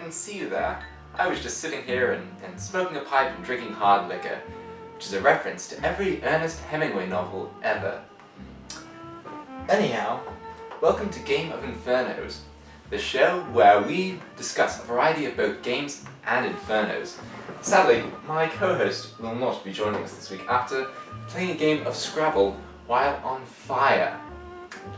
can see you there. I was just sitting here and smoking a pipe and drinking hard liquor, which is a reference to every Ernest Hemingway novel ever. Anyhow, welcome to Game of Infernos, the show where we discuss a variety of both games and infernos. Sadly, my co-host will not be joining us this week after playing a game of Scrabble while on fire.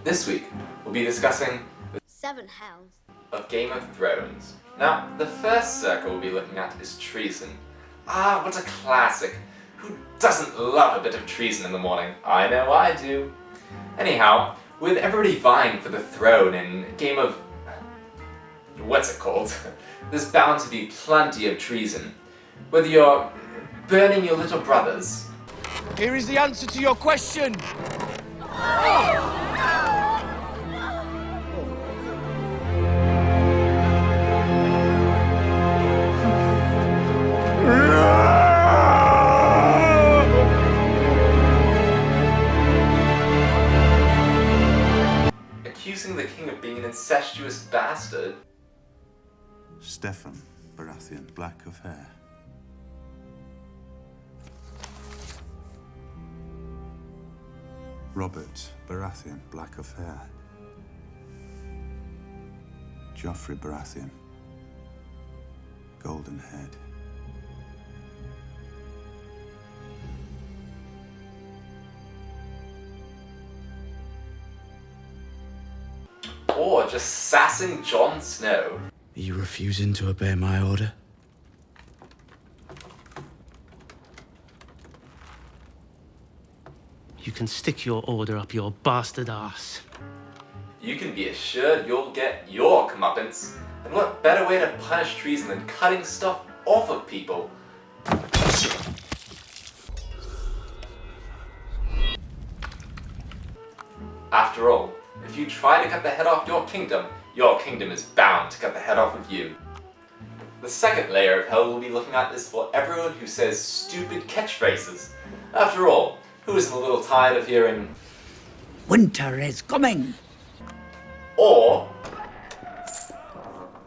This week, we'll be discussing the 7 Hells of Game of Thrones. Now, the first circle we'll be looking at is treason. Ah, what a classic! Who doesn't love a bit of treason in the morning? I know I do. Anyhow, with everybody vying for the throne in Game of... what's it called? There's bound to be plenty of treason. Whether you're burning your little brothers... Here is the answer to your question! Accusing the king of being an incestuous bastard. Stefan Baratheon, black of hair. Robert Baratheon, black of hair. Joffrey Baratheon, golden head. Or just sassing Jon Snow. Are you refusing to obey my order? You can stick your order up your bastard ass. You can be assured you'll get your comeuppance. And what better way to punish treason than cutting stuff off of people? After all, if you try to cut the head off your kingdom is bound to cut the head off of you. The second layer of hell we'll be looking at is for everyone who says stupid catchphrases. After all, who isn't a little tired of hearing "Winter is coming"? Or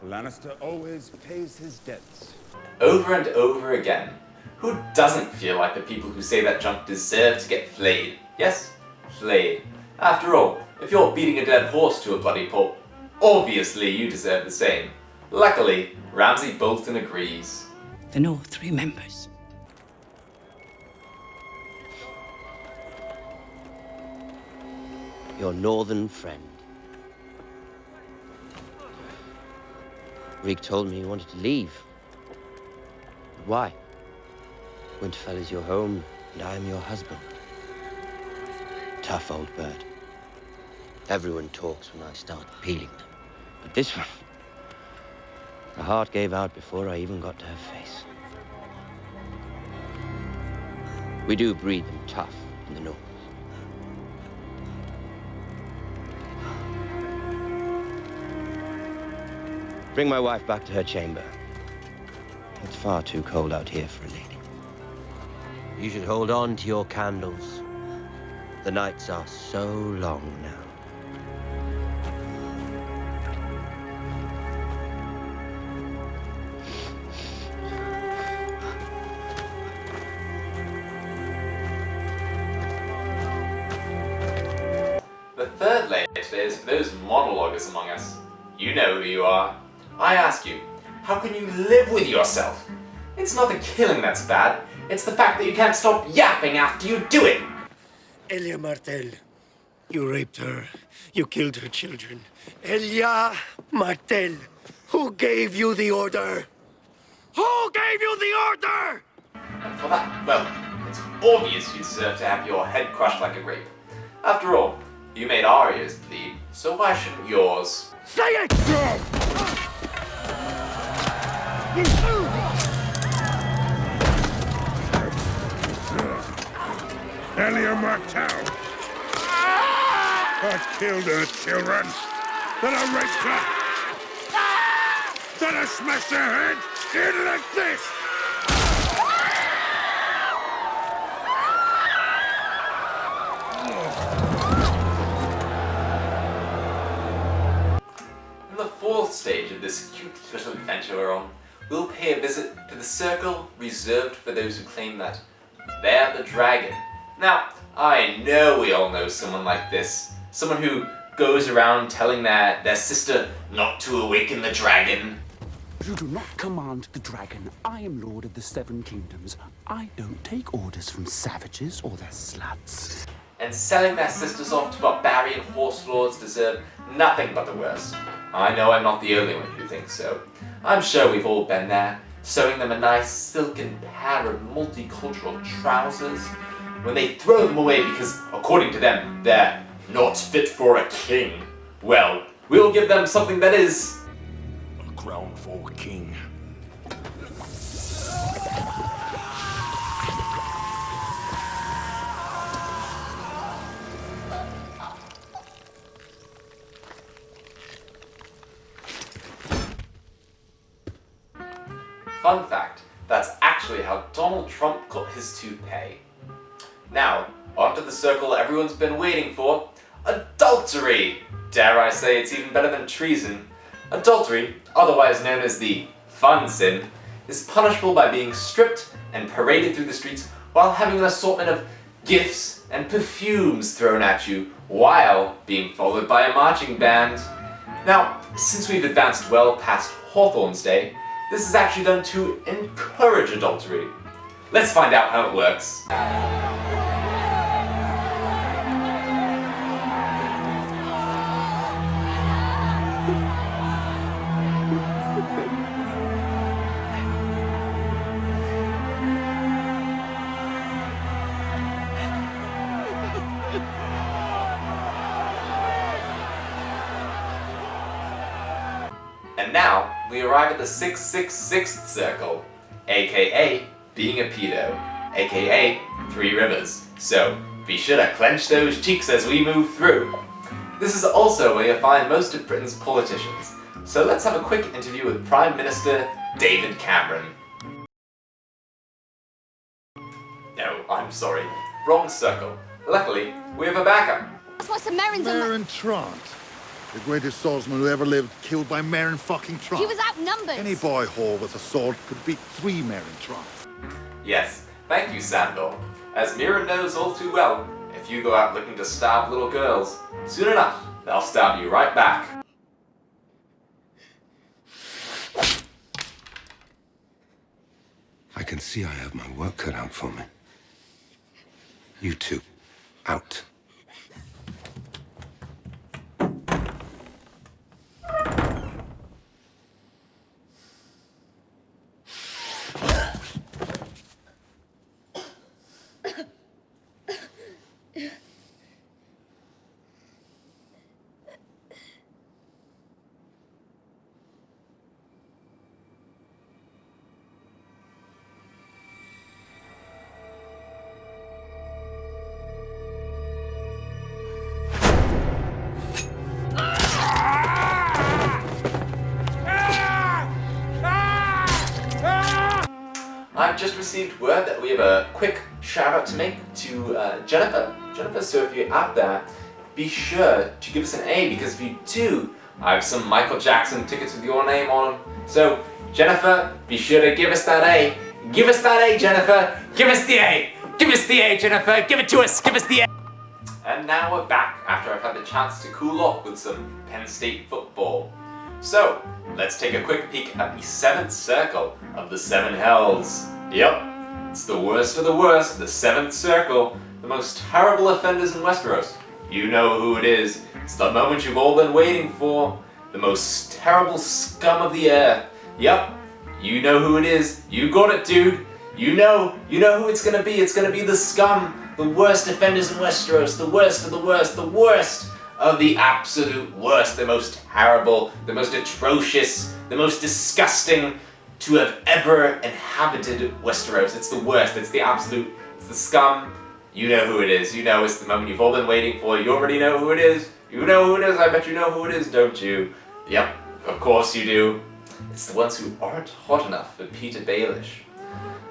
Lannister always pays his debts. over and over again? Who doesn't feel like the people who say that junk deserve to get flayed? Yes, flayed. After all, if you're beating a dead horse to a bloody pulp, obviously you deserve the same. Luckily, Ramsay Bolton agrees. The North remembers. Your northern friend. Reek told me you wanted to leave. But why? Winterfell is your home, and I am your husband. Tough old bird. Everyone talks when I start peeling them. But this one, her heart gave out before I even got to her face. We do breed them tough in the north. Bring my wife back to her chamber. It's far too cold out here for a lady. You should hold on to your candles. The nights are so long now. The third layer today is for those monologuers among us. You know who you are. I ask you, how can you live with yourself? It's not the killing that's bad, it's the fact that you can't stop yapping after you do it. Elia Martell, you raped her. You killed her children. Elia Martell, who gave you the order? Who gave you the order? And for that, well, it's obvious you deserve to have your head crushed like a grape. After all, you made our ears bleed, so why shouldn't yours? Say it! Elia Martell! I killed her children! Then I raped her! Then I smashed her head in like this! fourth stage of this cute little adventure we're on, we'll pay a visit to the circle reserved for those who claim that they're the dragon. Now, I know we all know someone like this. Someone who goes around telling their sister not to awaken the dragon. You do not command the dragon. I am Lord of the Seven Kingdoms. I don't take orders from savages or their sluts. And selling their sisters off to barbarian horse lords deserve nothing but the worst. I know I'm not the only one who thinks so. I'm sure we've all been there, sewing them a nice silken pair of multicultural trousers, when they throw them away because, according to them, they're not fit for a king. Well, we'll give them something that is... A crown for a king. Fun fact, that's actually how Donald Trump got his toupee. Now, onto the circle everyone's been waiting for, adultery! Dare I say it's even better than treason. Adultery, otherwise known as the fun sin, is punishable by being stripped and paraded through the streets while having an assortment of gifts and perfumes thrown at you, while being followed by a marching band. Now, since we've advanced well past Hawthorne's day, this is actually done to encourage adultery. Let's find out how it works. And now, we arrive at the 666th circle, aka being a pedo, aka Three Rivers. So, be sure to clench those cheeks as we move through. This is also where you'll find most of Britain's politicians. So let's have a quick interview with Prime Minister David Cameron. No, I'm sorry, wrong circle. Luckily, we have a backup. What's the Merrin's on Merrin Trant. The greatest swordsman who ever lived, killed by Merrin fucking Trant. He was outnumbered. Any boy whore with a sword could beat 3 Merrin Trants. Yes, thank you, Sandor. As Mira knows all too well, if you go out looking to stab little girls, soon enough, they'll stab you right back. I can see I have my work cut out for me. You two, out. I've just received word that we have a quick shout out to make to Jennifer. Jennifer, so if you're out there, be sure to give us an A, because if you do, I have some Michael Jackson tickets with your name on them. So, Jennifer, be sure to give us that A. Give us that A, Jennifer! Give us the A! Give us the A, Jennifer! Give it to us! Give us the A! And now we're back after I've had the chance to cool off with some Penn State football. So, let's take a quick peek at the 7th circle of the 7 Hells. Yep, it's the worst of the worst, the 7th circle, the most terrible offenders in Westeros. You know who it is. It's the moment you've all been waiting for. The most terrible scum of the earth. Yep, you know who it is. You got it, dude. You know who it's gonna be. It's gonna be the scum. The worst offenders in Westeros. The worst of the worst. The worst of the absolute worst. The most terrible. The most atrocious. The most disgusting to have ever inhabited Westeros. It's the worst. It's the absolute. It's the scum. You know who it is. You know it's the moment you've all been waiting for. You already know who it is. You know who it is. I bet you know who it is, don't you? Yep, of course you do. It's the ones who aren't hot enough for Peter Baelish.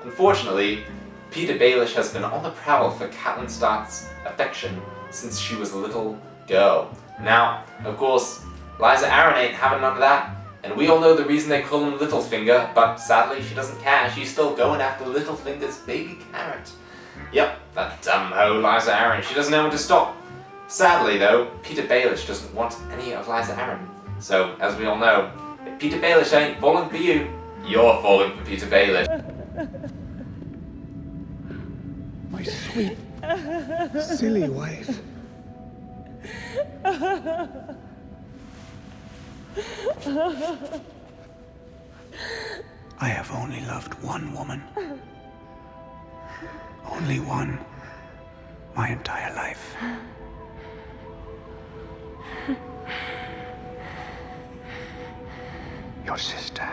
Unfortunately, Peter Baelish has been on the prowl for Catelyn Stark's affection since she was a little girl. Now, of course, Liza Aaron ain't having none of that, and we all know the reason they call him Littlefinger, but sadly she doesn't care. She's still going after Littlefinger's baby carrot. Yep, that dumb hoe Liza Aaron. She doesn't know when to stop. Sadly though, Peter Baelish doesn't want any of Liza Aaron. So, as we all know, if Peter Baelish ain't falling for you, you're falling for Peter Baelish. My sweet, silly wife. I have only loved one woman. Only one. My entire life. Your sister.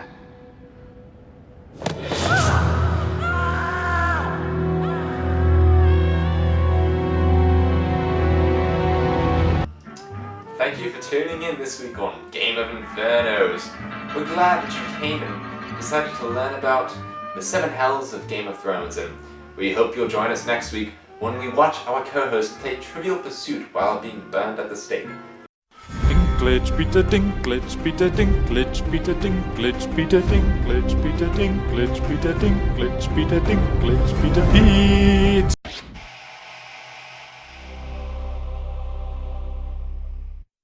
Thank you for tuning in this week on Game of Infernos. We're glad that you came and decided to learn about the 7 hells of Game of Thrones, and we hope you'll join us next week when we watch our co-host play Trivial Pursuit while being burned at the stake. Dinklage, Peter Dinklage, Peter Dinklage, Peter Dinklage, Peter Dinklage, Peter Dinklage, Peter Dinklage, Peter Dinklage, Peter Dinklage, Peter